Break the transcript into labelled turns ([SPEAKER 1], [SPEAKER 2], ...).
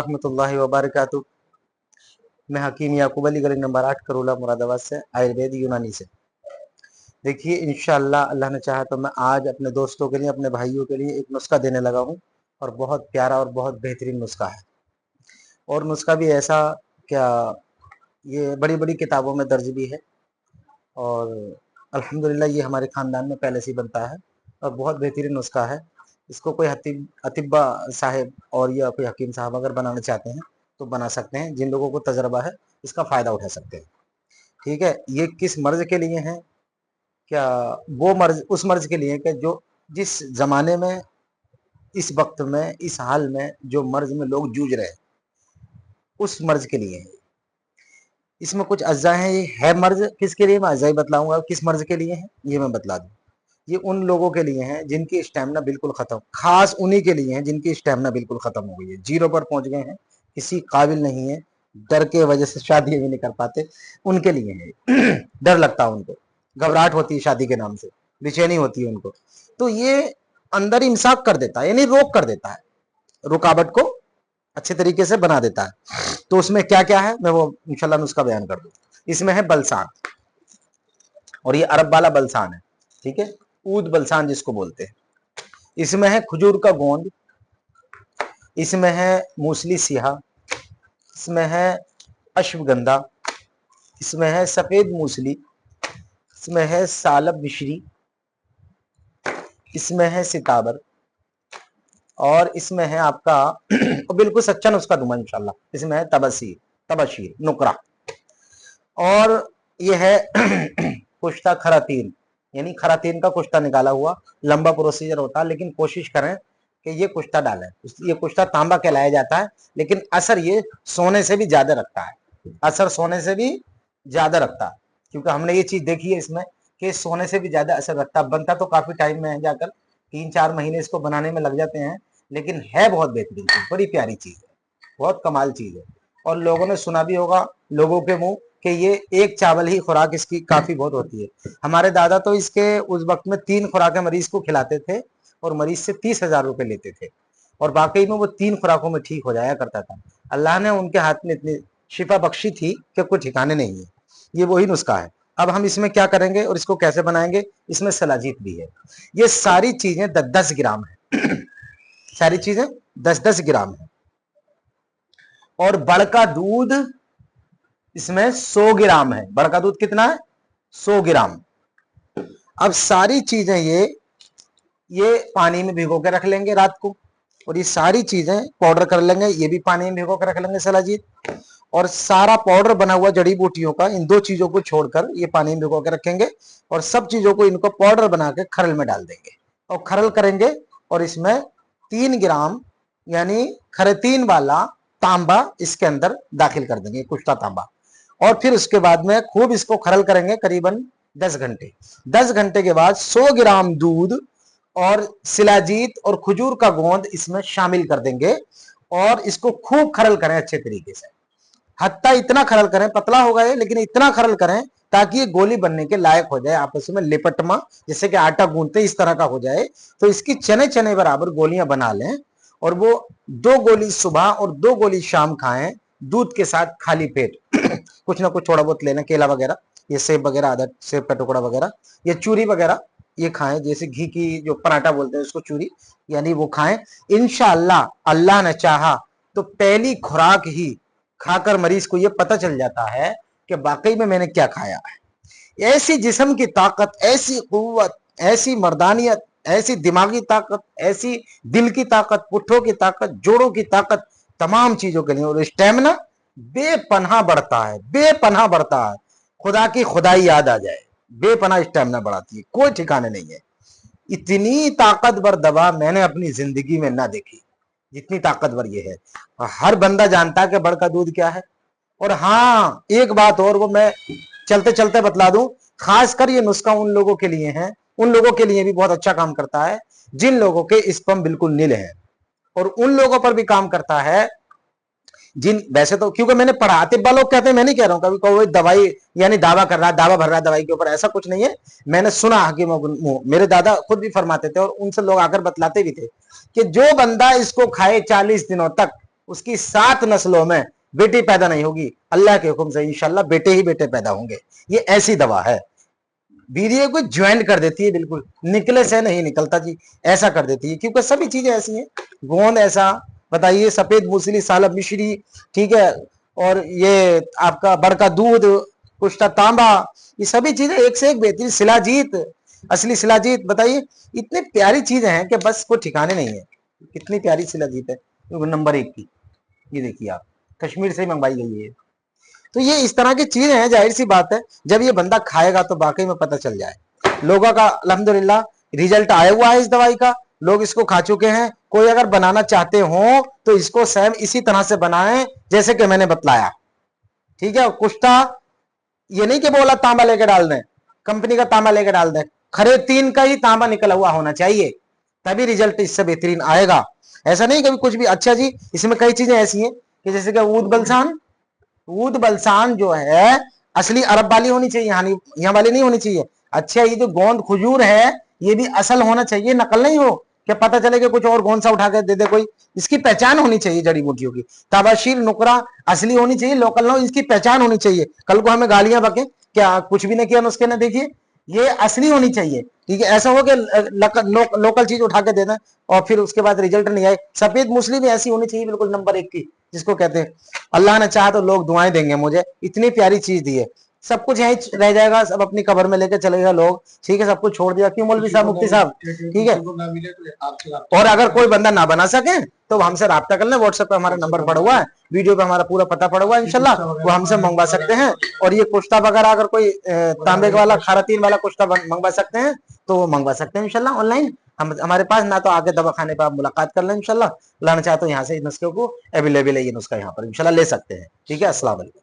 [SPEAKER 1] रहमतुल्लाहि व बरकातहू। मैं हकीम याकूब अली, गली नंबर 8, करोला, मुरादाबाद से, आयुर्वेद यूनानी से। देखिए इंशाअल्लाह अल्लाह ने चाहा तो मैं आज अपने दोस्तों के लिए, अपने भाइयों के लिए एक नुस्खा देने लगा हूँ, और बहुत प्यारा और बहुत बेहतरीन नुस्खा है। और नुस्खा भी ऐसा क्या, ये बड़ी बड़ी किताबों में दर्ज भी है, और अल्हम्दुलिल्लाह ये हमारे ख़ानदान में पहले से ही बनता है, और बहुत बेहतरीन नुस्खा है। इसको कोई अतिब्बा साहब और या कोई हकीम साहब अगर बनाना चाहते हैं तो बना सकते हैं। जिन लोगों को तजर्बा है इसका फ़ायदा उठा सकते हैं। ठीक है, ये किस मर्ज़ के लिए है? क्या वो मर्ज़, उस मर्ज़ के लिए कि जो जिस ज़माने में, इस वक्त में, इस हाल में जो मर्ज़ में लोग जूझ रहे हैं, उस मर्ज़ के लिए है। इसमें कुछ अज्जा हैं, ये है मर्ज़ किसके लिए, मैं अज्जा ही बतलाऊंगा। किस मर्ज़ के लिए है ये मैं बतला दूं। ये उन लोगों के लिए हैं जिनकी स्टैमिना बिल्कुल खत्म, खास उन्हीं के लिए हैं जिनकी स्टैमिना बिल्कुल खत्म हो गई है, जीरो पर पहुंच गए हैं, किसी काबिल नहीं है, डर के वजह से शादी भी नहीं कर पाते, उनके लिए है। डर लगता है उनको, घबराहट होती है शादी के नाम से, बेचैनी होती है उनको, तो ये अंदर इमसाक कर देता है, यानी रोक कर देता है, रुकावट को अच्छे तरीके से बना देता है। तो उसमें क्या क्या है मैं वो इंशाल्लाह नुस्खा बयान कर दूं। इसमें है बलसान, और ये अरब वाला बलसान है, ठीक है, ऊद बलसान जिसको बोलते हैं। इसमें है खजूर का गोंद, इसमें है मूसली सिहा, इसमें है अश्वगंधा, इसमें है सफेद मूसली, इसमें है सालब मिश्री, इसमें है सिताबर, और इसमें है आपका बिल्कुल सच्चा नुस्खा दूंगा इंशाल्लाह। इसमें है तबशीर नुकरा, और ये है कुश्ता खरातीन, यानी खरातीन का कुश्ता निकाला हुआ, लंबा प्रोसीजर होता है, लेकिन कोशिश करें कि ये कुश्ता डालें। ये कुश्ता तांबा कहलाया जाता है, लेकिन असर ये सोने से भी ज्यादा रखता है, असर सोने से भी ज्यादा रखता है, क्योंकि हमने ये चीज देखी है इसमें कि सोने से भी ज्यादा असर रखता है। बनता तो काफी टाइम में है, जाकर 3-4 महीने इसको बनाने में लग जाते हैं, लेकिन है बहुत बेहतरीन चीज, बड़ी प्यारी चीज है, बहुत कमाल चीज है। और लोगों ने सुना भी होगा, लोगों के मुंह, कि ये एक चावल ही खुराक इसकी काफी बहुत होती है। हमारे दादा तो इसके उस वक्त में 3 खुराकें मरीज को खिलाते थे, और मरीज से 30,000 रुपए लेते थे, और वाकई में वो 3 खुराकों में ठीक हो जाया करता था। अल्लाह ने उनके हाथ में इतनी शिफा बख्शी थी कि कोई ठिकाने नहीं है। ये वही नुस्खा है। अब हम इसमें क्या करेंगे और इसको कैसे बनाएंगे? इसमें सलाजीत भी है। ये सारी चीजें 10-10 ग्राम है सारी चीजें 10-10 ग्राम है, और बड़का दूध इसमें 100 ग्राम है। बड़का दूध कितना है? 100 ग्राम। अब सारी चीजें ये पानी में भिगो के रख लेंगे रात को, और ये सारी चीजें पाउडर कर लेंगे, ये भी पानी में भिगो के रख लेंगे सलाजीत, और सारा पाउडर बना हुआ जड़ी बूटियों का, इन 2 चीजों को छोड़कर ये पानी में भिगो के रखेंगे, और सब चीजों को इनको पाउडर बना के खरल में डाल देंगे, और खरल करेंगे, और इसमें 3 ग्राम यानी खरतीन वाला तांबा इसके अंदर दाखिल कर देंगे, कुश्ता तांबा, और फिर उसके बाद में खूब इसको खरल करेंगे करीबन 10 घंटे। 10 घंटे के बाद 100 ग्राम दूध और शिलाजीत और खजूर का गोंद इसमें शामिल कर देंगे, और इसको खूब खरल करें अच्छे तरीके से, हत्ता इतना खरल करें, पतला होगा ये, लेकिन इतना खरल करें ताकि ये गोली बनने के लायक हो जाए, आपस में लिपटमा, जैसे कि आटा गूंथते इस तरह का हो जाए। तो इसकी चने चने बराबर गोलियां बना लें, और वो 2 गोली सुबह और 2 गोली शाम खाएं, दूध के साथ खाली पेट। कुछ ना कुछ थोड़ा बहुत लेना, केला वगैरह, ये सेब वगैरह, आधा सेब का टुकड़ा वगैरह, ये चूरी वगैरह ये खाएं, जैसे घी की जो पराठा बोलते हैं उसको चूरी, यानी वो खाएं। इंशाअल्लाह अल्लाह ने चाहा तो पहली खुराक ही खाकर मरीज को ये पता चल जाता है कि वाकई में मैंने क्या खाया है। ऐसी जिस्म की ताकत, ऐसी कुव्वत, ऐसी मर्दानियत, ऐसी दिमागी ताकत, ऐसी दिल की ताकत, पुट्ठों की ताकत, जोड़ों की ताकत, तमाम चीजों के लिए, और स्टेमिना बेपनाह बढ़ता है, बेपनाह बढ़ता है। खुदा की खुदाई याद आ जाए, बेपनाह स्टेमिना बढ़ाती है, कोई ठिकाने नहीं है। इतनी ताकतवर दवा मैंने अपनी जिंदगी में ना देखी जितनी ताकतवर ये है। हर बंदा जानता है कि बड़का दूध क्या है। और हाँ, एक बात और वो मैं चलते चलते बतला दूं, खासकर ये नुस्खा उन लोगों के लिए है, उन लोगों के लिए भी बहुत अच्छा काम करता है जिन लोगों के स्पर्म बिल्कुल नील है, और उन लोगों पर भी काम करता है जिन, वैसे तो क्योंकि मैंने पढ़ा, तिब्बा लोग कहते हैं, मैं नहीं कह रहा हूं, कभी कोई दवाई यानी दावा कर रहा है, दावा भर रहा है दवाई के ऊपर, ऐसा कुछ नहीं है। मैंने सुना हकीमों के मुंह, मेरे दादा खुद भी फरमाते थे, और उनसे लोग आकर बतलाते भी थे कि जो बंदा इसको खाए 40 दिनों तक اس کی 7 نسلوں میں بیٹی پیدا نہیں ہوگی، اللہ کے حکم سے انشاءاللہ بیٹے ہی بیٹے پیدا ہوں گے. یہ ایسی دوا ہے، ویڈیو کو جوائنٹ کر دیتی ہے، بالکل نکلے سے نہیں نکلتا جی، ایسا کر دیتی ہے. کیونکہ سبھی چیزیں ایسی ہیں، گوند ایسا بتائیے، سفید موسلی، سالب مشری، ٹھیک ہے، اور یہ آپ کا بڑ کا دودھ، کشتہ تانبا، یہ سبھی چیزیں ایک سے ایک بہترین. سلاجیت، اصلی سلاجیت، بتائیے اتنی پیاری چیزیں ہیں کہ بس کوئی ٹھکانے نہیں ہے. کتنی پیاری سلاجیت ہے، نمبر 1 کی. یہ دیکھیے آپ، کشمیر سے ہی منگوائی گئی ہے. تو یہ اس طرح کی چیزیں ہیں، ظاہر سی بات ہے جب یہ بندہ کھائے گا تو واقعی میں پتہ چل جائے. لوگوں کا الحمدللہ ریزلٹ آیا ہوا ہے اس دوائی کا، لوگ اس کو کھا چکے ہیں. کوئی اگر بنانا چاہتے ہوں تو اس کو سیم اسی طرح سے بنائیں جیسے کہ میں نے بتلایا، ٹھیک ہے. کشتہ یہ نہیں کہ بولا تانبا لے کے ڈال دیں، کمپنی کا تانبا لے کے ڈال دیں، کھرے 3 کا ہی تانبا نکلا ہوا ہونا چاہیے، تبھی ریزلٹ اس سے بہترین آئے گا. ایسا نہیں کہ کچھ بھی. اچھا جی، اس میں کئی چیزیں ایسی ہیں کہ جیسے کہ اود بلسان جو ہے اصلی عرب والی ہونی چاہیے، یہاں والی نہیں ہونی چاہیے. اچھا، یہ جو گوند کھجور ہے یہ بھی اصل ہونا چاہیے، نقل نہیں ہو کہ پتہ چلے کہ کچھ اور گوند سا اٹھا کے دے دے کوئی. اس کی پہچان ہونی چاہیے جڑی بوٹیوں کی. تباشیر نقرہ اصلی ہونی چاہیے، لوکل نہ ہو، اس کی پہچان ہونی چاہیے. کل کو ہمیں گالیاں بکیں کیا کچھ بھی نہ کیا نسخے نہ دیکھیے، یہ اصلی ہونی چاہیے. ٹھیک ہے، ایسا ہو کہ لوکل چیز اٹھا کے دے دیں اور پھر اس کے بعد ریزلٹ نہیں آئے. سفید موسلی بھی ایسی ہونی چاہیے، بالکل نمبر 1 کی، جس کو کہتے ہیں. اللہ نے چاہا تو لوگ دعائیں دیں گے مجھے، اتنی پیاری چیز دی ہے. سب کچھ یہیں رہ جائے گا، سب اپنی قبر میں لے کے چلے گا لوگ. ٹھیک ہے، سب کچھ چھوڑ دیا. کیوں مولوی صاحب، مفتی صاحب؟ ٹھیک ہے. اور اگر کوئی بندہ نہ بنا سکے تو ہم سے رابطہ کر لیں. واٹس ایپ پہ ہمارا نمبر پڑا ہوا ہے، ویڈیو پہ ہمارا پورا پتہ پڑا ہوا ہے، انشاءاللہ وہ ہم سے منگوا سکتے ہیں. اور یہ کشتہ وغیرہ اگر کوئی تانبے والا خراتین والا کشتہ منگوا سکتے ہیں تو وہ منگوا سکتے ہیں انشاءاللہ آن لائن ہمارے پاس. نہ تو آگے دوا خانے پہ آپ ملاقات کر لیں انشاءاللہ. اللہ نے چاہا تو یہاں سے نسخے کو اویلیبل ہے، یہ نسخہ یہاں پر انشاءاللہ لے سکتے ہیں. ٹھیک ہے، السلام علیکم.